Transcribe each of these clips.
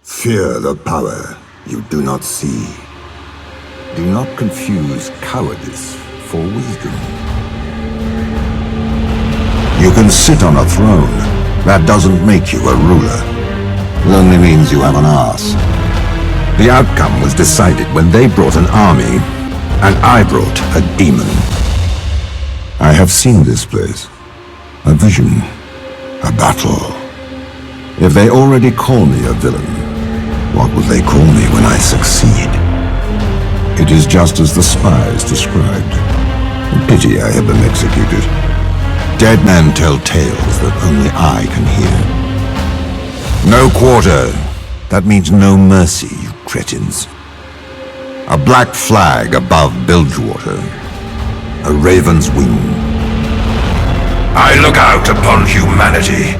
Fear the power you do not see. Do not confuse cowardice for wisdom. You can sit on a throne. That doesn't make you a ruler. It only means you have an arse. The outcome was decided when they brought an army, and I brought a demon. I have seen this place. A vision. A battle. If they already call me a villain, what will they call me when I succeed? It is just as the spies described. A pity I have been executed. Dead men tell tales that only I can hear. No quarter. That means no mercy, you cretins. A black flag above Bilgewater. A raven's wing. I look out upon humanity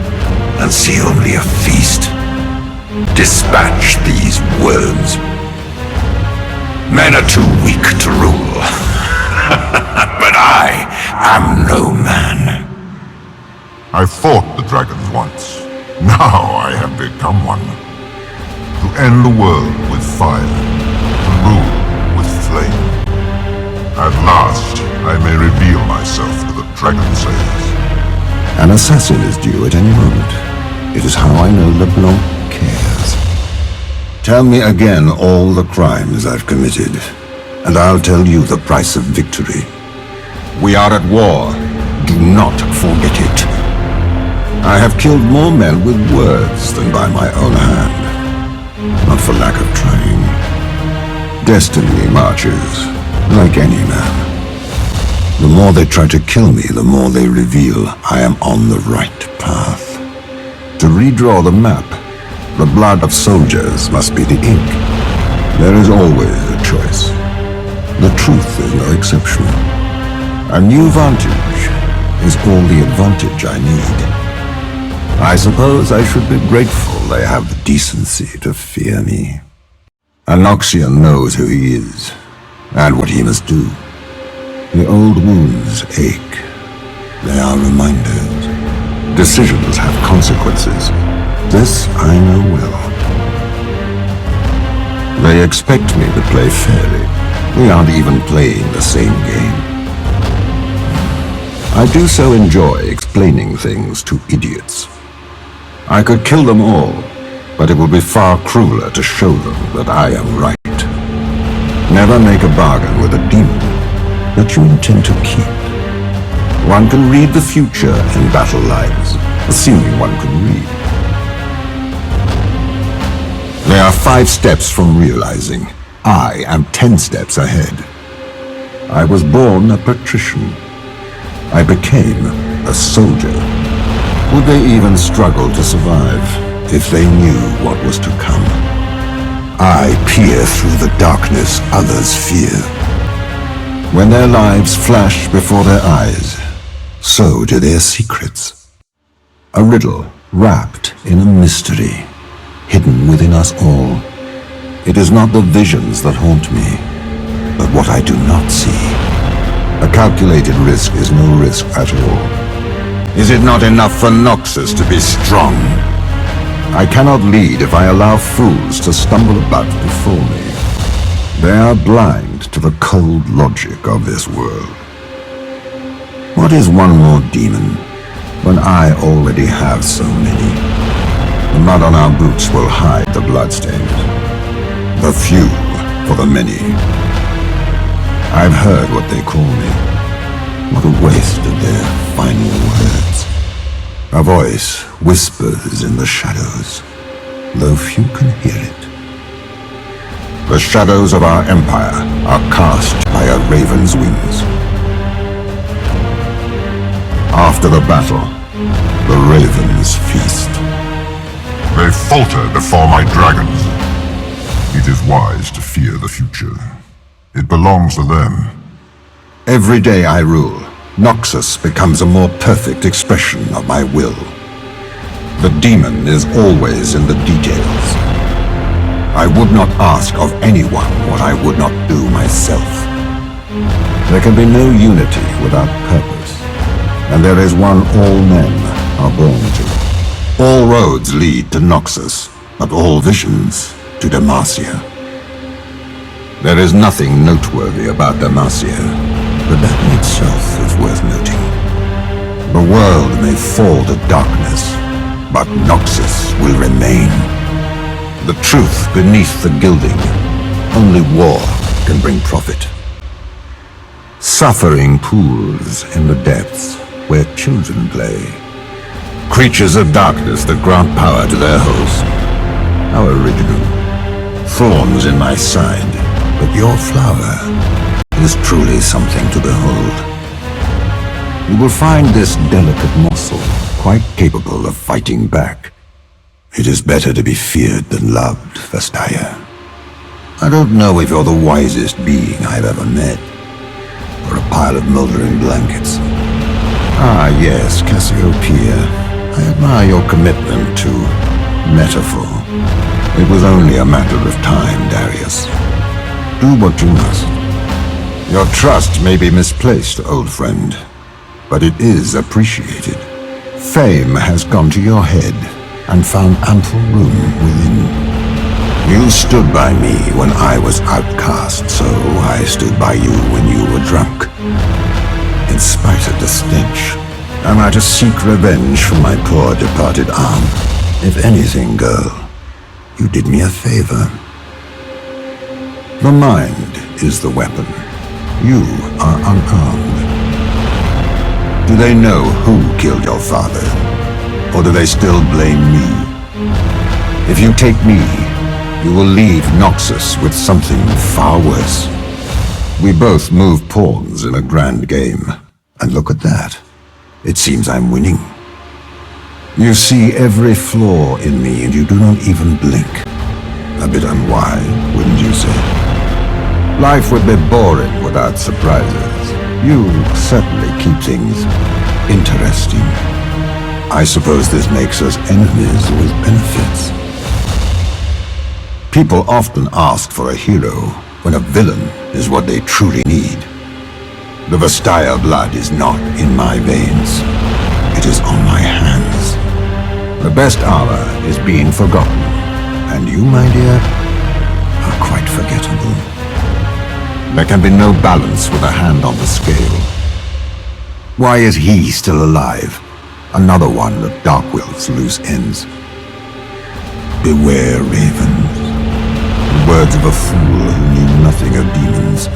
and see only a feast. Dispatch these worms. Men are too weak to rule. But I am no man. I fought the dragons once. Now I have become one. To end the world with fire. To rule with flame. At last, I may reveal myself to the Dragon Slayers. An assassin is due at any moment. It is how I know LeBlanc cares. Tell me again all the crimes I've committed, and I'll tell you the price of victory. We are at war. Do not forget it. I have killed more men with words than by my own hand. Not for lack of trying. Destiny marches, like any man. The more they try to kill me, the more they reveal I am on the right path. To redraw the map, the blood of soldiers must be the ink. There is always a choice. The truth is no exception. A new vantage is all the advantage I need. I suppose I should be grateful they have the decency to fear me. A Noxian knows who he is, and what he must do. The old wounds ache. They are reminders. Decisions have consequences. This I know well. They expect me to play fairly. We aren't even playing the same game. I do so enjoy explaining things to idiots. I could kill them all, but it would be far crueler to show them that I am right. Never make a bargain with a demon that you intend to keep. One can read the future in battle lines, assuming one can read. They are 5 steps from realizing I am 10 steps ahead. I was born a patrician. I became a soldier. Would they even struggle to survive if they knew what was to come? I peer through the darkness others fear. When their lives flash before their eyes, so do their secrets. A riddle wrapped in a mystery, hidden within us all. It is not the visions that haunt me, but what I do not see. A calculated risk is no risk at all. Is it not enough for Noxus to be strong? I cannot lead if I allow fools to stumble about before me. They are blind to the cold logic of this world. What is one more demon when I already have so many? The mud on our boots will hide the bloodstains. The few for the many. I've heard what they call me. What a waste of their final words. A voice whispers in the shadows, though few can hear it. The shadows of our empire are cast by a raven's wings. After the battle, the ravens feast. They falter before my dragons. It is wise to fear the future. It belongs to them. Every day I rule, Noxus becomes a more perfect expression of my will. The demon is always in the details. I would not ask of anyone what I would not do myself. There can be no unity without purpose, and there is one all men are born to. All roads lead to Noxus, but all visions to Demacia. There is nothing noteworthy about Demacia, but that in itself is worth noting. The world may fall to darkness, but Noxus will remain. The truth beneath the gilding, only war can bring profit. Suffering pools in the depths where children play. Creatures of darkness that grant power to their host. How original. Thorns in my side, but your flower is truly something to behold. You will find this delicate morsel quite capable of fighting back. It is better to be feared than loved, Vastaya. I don't know if you're the wisest being I've ever met, or a pile of moldering blankets. Ah yes, Cassiopeia, I admire your commitment to metaphor. It was only a matter of time, Darius. Do what you must. Your trust may be misplaced, old friend, but it is appreciated. Fame has gone to your head and found ample room within. You stood by me when I was outcast, so I stood by you when you were drunk. In spite of the stench, am I to seek revenge for my poor departed arm? If anything, girl, you did me a favor. The mind is the weapon. You are unarmed. Do they know who killed your father? Or do they still blame me? If you take me, you will leave Noxus with something far worse. We both move pawns in a grand game. And look at that. It seems I'm winning. You see every flaw in me and you do not even blink. A bit unwise, wouldn't you say? Life would be boring without surprises. You certainly keep things interesting. I suppose this makes us enemies with benefits. People often ask for a hero when a villain is what they truly need. The Vastaya blood is not in my veins. It is on my hands. The best hour is being forgotten, and you, my dear, are quite forgettable. There can be no balance with a hand on the scale. Why is he still alive? Another one of Darkwill's loose ends. Beware, ravens. The words of a fool who knew nothing of demons.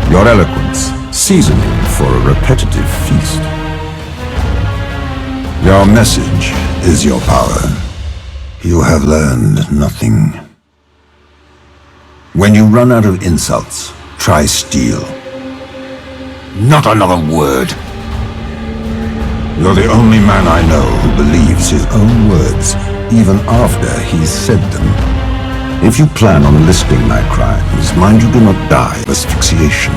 Your eloquence, seasoning for a repetitive feast. Your message is your power. You have learned nothing. When you run out of insults, try steel. Not another word. You're the only man I know who believes his own words, even after he's said them. If you plan on listing my crimes, mind you do not die of asphyxiation.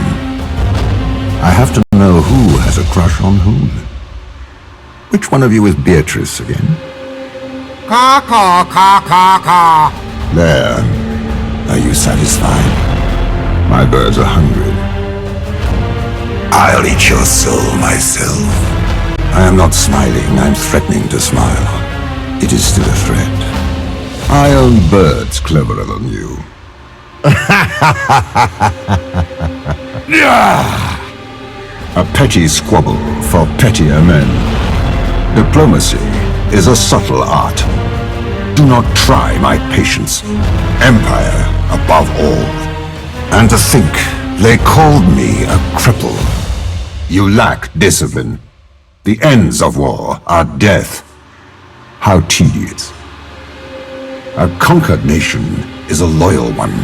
I have to know who has a crush on whom. Which one of you is Beatrice again? Caw, caw, caw, caw, caw. There. Are you satisfied? My birds are hungry. I'll eat your soul myself. I am not smiling, I'm threatening to smile. It is still a threat. I own birds cleverer than you. A petty squabble for pettier men. Diplomacy is a subtle art. Do not try my patience. Empire above all. And to think, they called me a cripple. You lack discipline. The ends of war are death. How tedious. A conquered nation is a loyal one.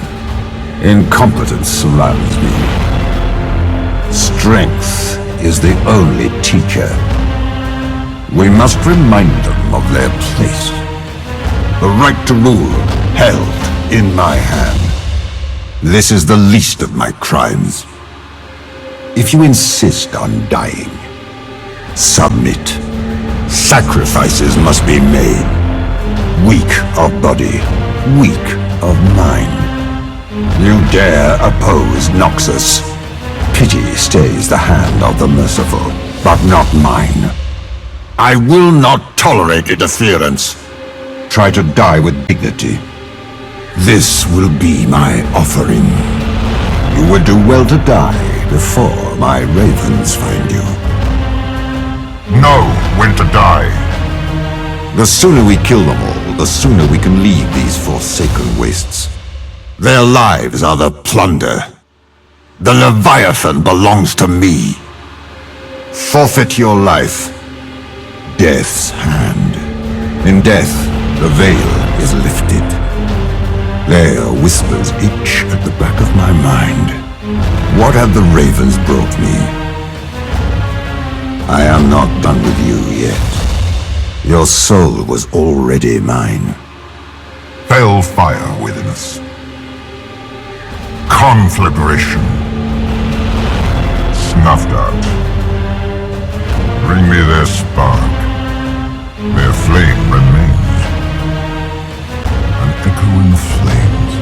Incompetence surrounds me. Strength is the only teacher. We must remind them of their place. The right to rule held in my hand. This is the least of my crimes. If you insist on dying, submit. Sacrifices must be made. Weak of body, weak of mind. You dare oppose Noxus. Pity stays the hand of the merciful, but not mine. I will not tolerate interference. try to die with dignity. This will be my offering. You would do well to die before my ravens find you. Know when to die. The sooner we kill them all, the sooner we can leave these forsaken wastes. Their lives are the plunder. The Leviathan belongs to me. Forfeit your life. Death's hand. In death, the veil is lifted. Their whispers itch at the back of my mind. What have the ravens brought me? I am not done with you yet. Your soul was already mine. Fell fire within us. Conflagration. Snuffed out. Bring me their spark. Their flame remains. An echoing flames.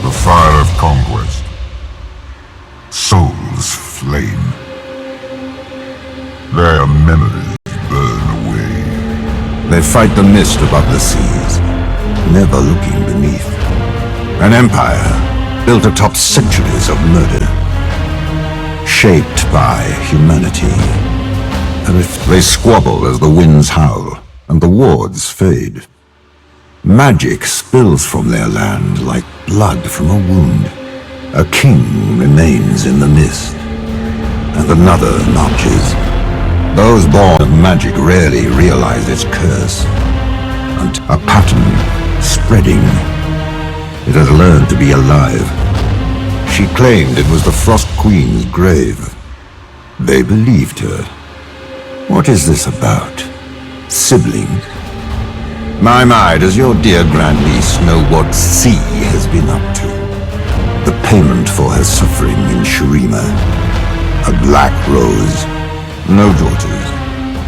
The fire of conquest. Souls flame. Their memories burn away. They fight the mist above the seas, never looking beneath. An empire built atop centuries of murder, shaped by humanity. They squabble as the winds howl, and the wards fade. Magic spills from their land like blood from a wound. A king remains in the mist, and another marches. Those born of magic rarely realize its curse, and a pattern spreading. It has learned to be alive. She claimed it was the Frost Queen's grave. They believed her. What is this about? Siblings? My, does your dear grandniece know what C has been up to? The payment for her suffering in Shurima. A black rose. No daughters.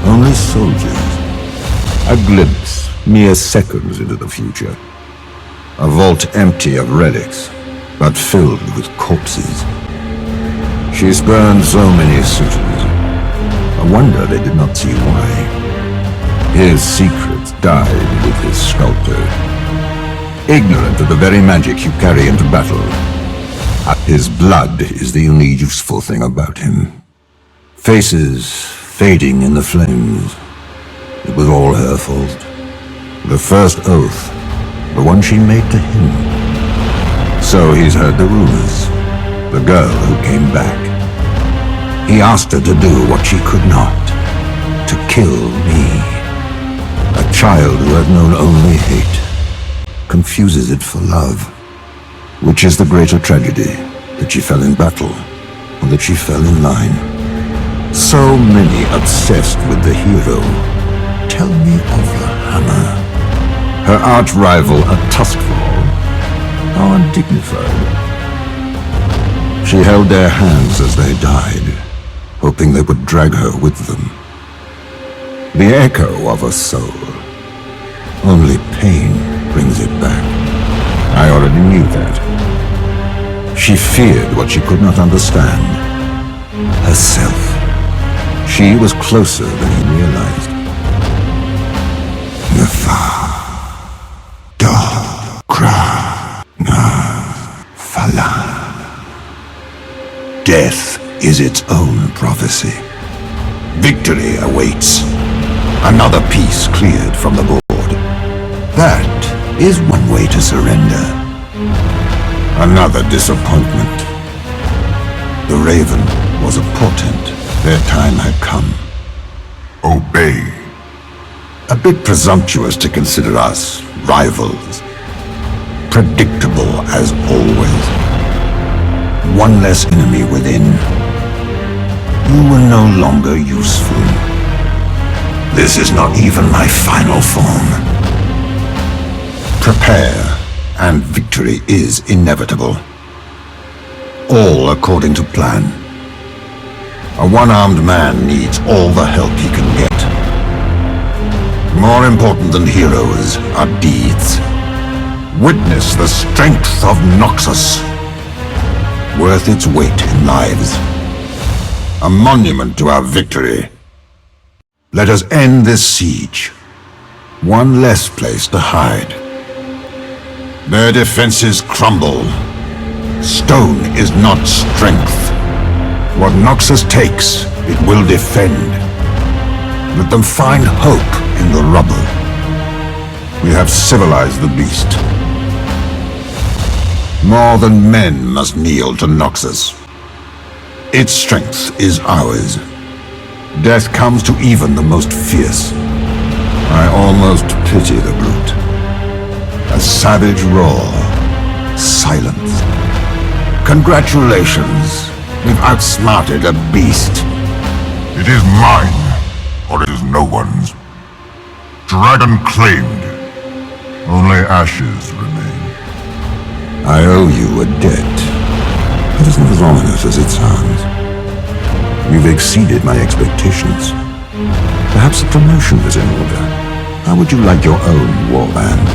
Only soldiers. A glimpse, mere seconds into the future. A vault empty of relics, but filled with corpses. She spurned so many suitors. I wonder they did not see why. His secrets died with his sculptor. Ignorant of the very magic you carry into battle. His blood is the only useful thing about him. Faces fading in the flames. It was all her fault. The first oath, the one she made to him. So he's heard the rumors. The girl who came back. He asked her to do what she could not. To kill me. A child who had known only hate. Confuses it for love. Which is the greater tragedy? That she fell in battle, or that she fell in line? So many obsessed with the hero. Tell me of the hammer. Her arch-rival, a Tuskfall. How undignified. She held their hands as they died, hoping they would drag her with them. The echo of a soul. Only pain brings it back. I already knew that. She feared what she could not understand. Herself. She was closer than he realized. Death is its own prophecy. Victory awaits. Another piece cleared from the board. That is one way to surrender. Another disappointment. The Raven was a portent. Their time had come. Obey. A bit presumptuous to consider us rivals. Predictable as always. One less enemy within. You were no longer useful. This is not even my final form. Prepare, and victory is inevitable. All according to plan. A one-armed man needs all the help he can get. More important than heroes are deeds. Witness the strength of Noxus. Worth its weight in lives. A monument to our victory. Let us end this siege. One less place to hide. Their defenses crumble. Stone is not strength. What Noxus takes, it will defend. Let them find hope in the rubble. We have civilized the beast. More than men must kneel to Noxus. Its strength is ours. Death comes to even the most fierce. I almost pity the brute. A savage roar. Silence. Congratulations. We've outsmarted a beast. It is mine, or it is no one's. Dragon claimed. Only ashes remain. I owe you a debt. It is not as ominous as it sounds. You've exceeded my expectations. Perhaps a promotion is in order. How would you like your own warband?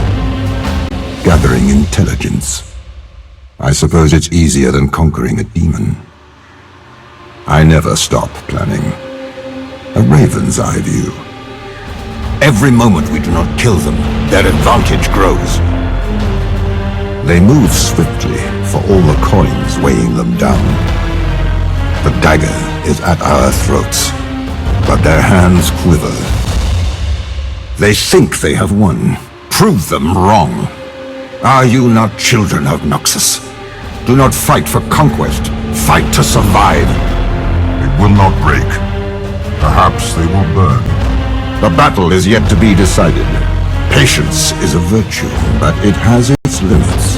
Gathering intelligence. I suppose it's easier than conquering a demon. I never stop planning. A raven's eye view. Every moment we do not kill them, their advantage grows. They move swiftly for all the coins weighing them down. The dagger is at our throats, but their hands quiver. They think they have won. Prove them wrong. Are you not children of Noxus? Do not fight for conquest. Fight to survive. They will not break. Perhaps they will burn. The battle is yet to be decided. Patience is a virtue, but it has its limits.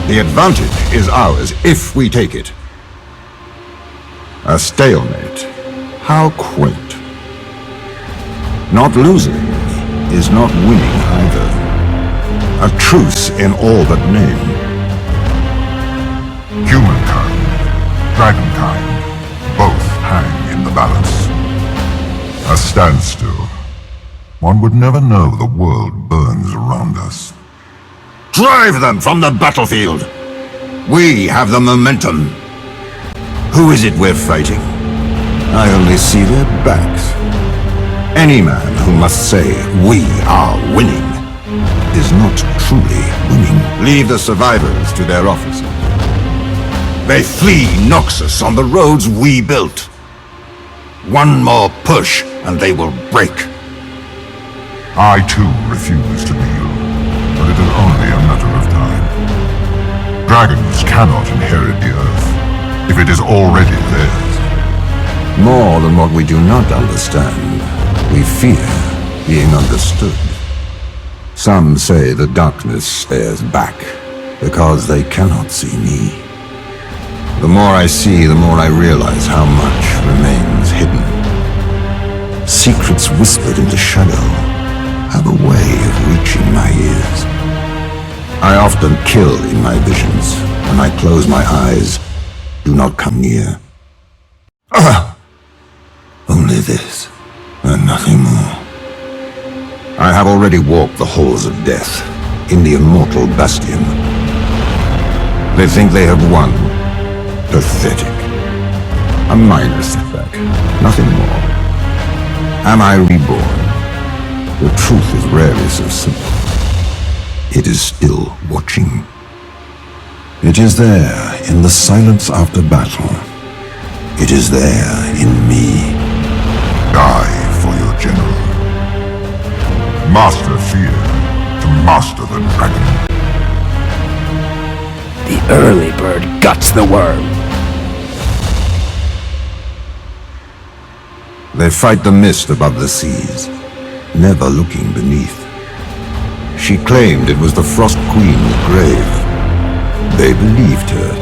The advantage is ours if we take it. A stalemate. How quaint. Not losing is not winning either. A truce in all but name. Humankind, dragonkind, both hang in the balance. A standstill. One would never know the world burns around us. Drive them from the battlefield! We have the momentum. Who is it we're fighting? I only see their backs. Any man who must say, "We are winning," is not truly winning. Leave the survivors to their officers. They flee Noxus on the roads we built. One more push, and they will break. I too refuse to kneel, but it is only a matter of time. Dragons cannot inherit the earth, if it is already theirs. More than what we do not understand, we fear being understood. Some say the darkness stares back, because they cannot see me. The more I see, the more I realize how much remains hidden. Secrets whispered into shadow have a way of reaching my ears. I often kill in my visions. When I close my eyes, do not come near. Only this, and nothing more. I have already walked the halls of death, in the immortal bastion. They think they have won. Pathetic. A minor setback, nothing more. Am I reborn? The truth is rarely so simple. It is still watching. It is there in the silence after battle. It is there in me. Die for your general. Master fear to master the dragon. The early bird guts the worm. They fight the mist above the seas, never looking beneath. She claimed it was the Frost Queen's grave. They believed her.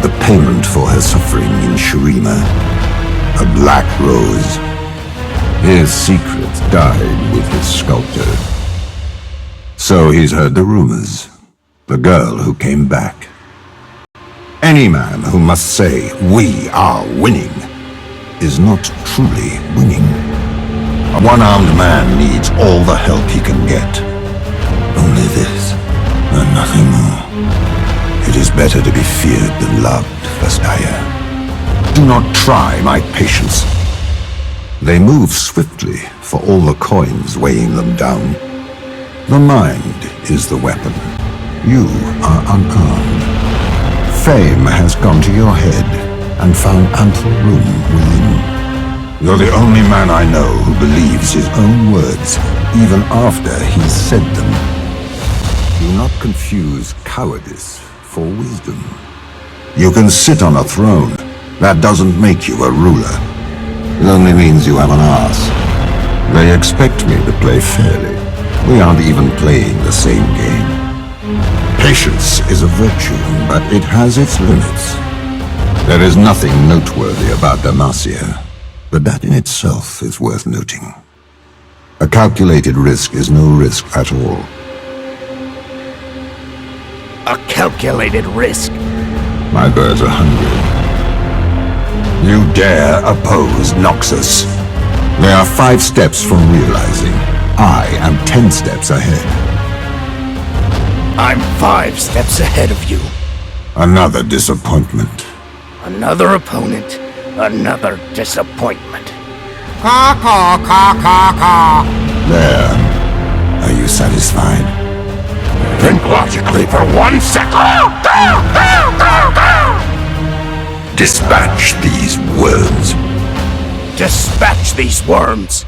The payment for her suffering in Shurima. A black rose. His secrets died with his sculptor. So he's heard the rumors. The girl who came back. Any man who must say, "We are winning," is not truly winning. A one-armed man needs all the help he can get. Only this, and nothing more. It is better to be feared than loved, Vestaya. Do not try my patience. They move swiftly for all the coins weighing them down. The mind is the weapon. You are unarmed. Fame has gone to your head and found ample room within. You're the only man I know who believes his own words, even after he's said them. Do not confuse cowardice for wisdom. You can sit on a throne. That doesn't make you a ruler. It only means you have an arse. They expect me to play fairly. We aren't even playing the same game. Patience is a virtue, but it has its limits. There is nothing noteworthy about Demacia, but that in itself is worth noting. A calculated risk is no risk at all. A calculated risk? My birds are hungry. You dare oppose Noxus? They are 5 steps from realizing. I am 10 steps ahead. I'm 5 steps ahead of you. Another disappointment. Another opponent, another disappointment. Caw, caw, caw, caw, caw. There. Are you satisfied? Think logically for 1 second. Dispatch these worms. Dispatch these worms!